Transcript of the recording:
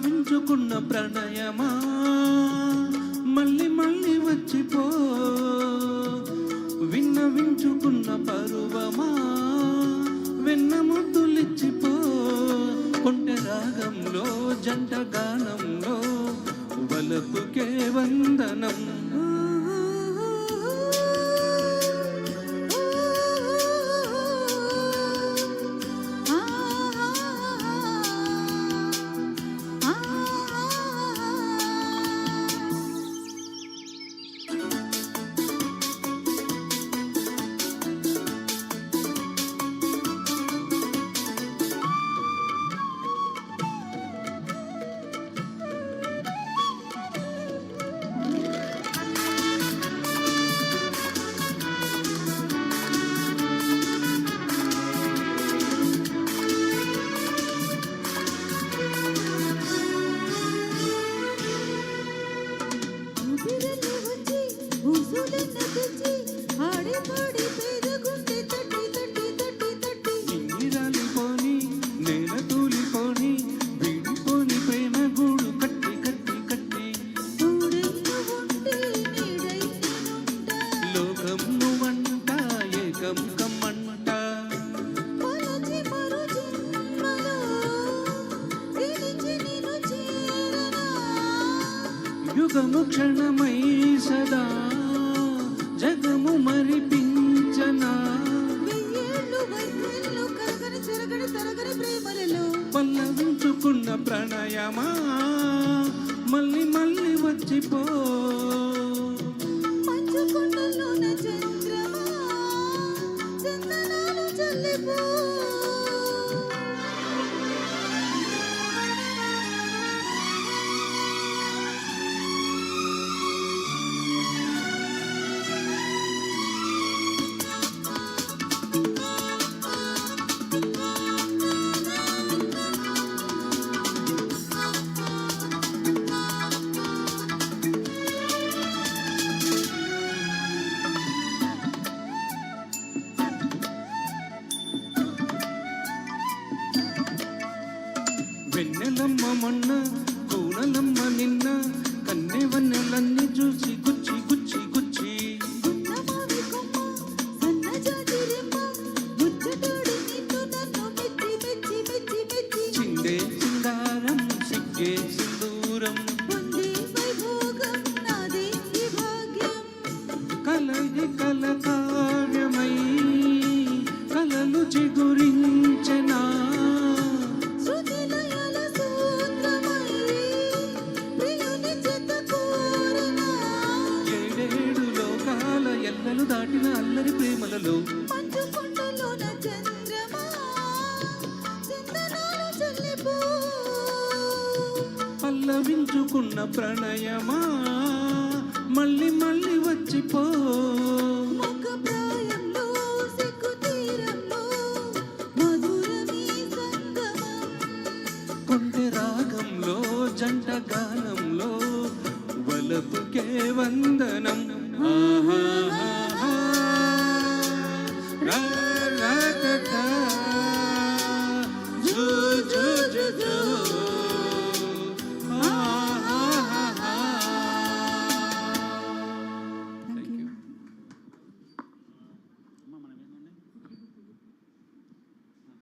పల్లవించుకున్న ప్రణయమా మళ్ళీ మళ్ళీ వచ్చిపో విన్నవించుకున్న పరువమా వెన్న ముద్దులిచ్చిపో కొంటె రాగంలో జంట గానంలో వలపుకే వందనం యుగము క్షణమై సదా జగము మరిపించనా పల్లవించుకున్న ప్రణయమా మళ్ళీ మళ్ళీ వచ్చిపో వెన్నెలమ్మ మొన్న కూనలమ్మ నిన్న కన్నెవన్నెలన్నీ చూసి గుచ్చి గుచ్చి గుచ్చి చిందే సింగారం సిగ్గే సిందూరం కలది కలకావ్యమై కలలు చిగురించెనా ఎల్లలు దాటిన అల్లరి ప్రేమలలో పల్లవించుకున్న ప్రణయమా మళ్ళీ మళ్ళీ వచ్చిపో కొంటె రాగంలో జంట గానంలో వలపుకే వందనం ఆహా ra ra ra ra ra, ju ju ju ju.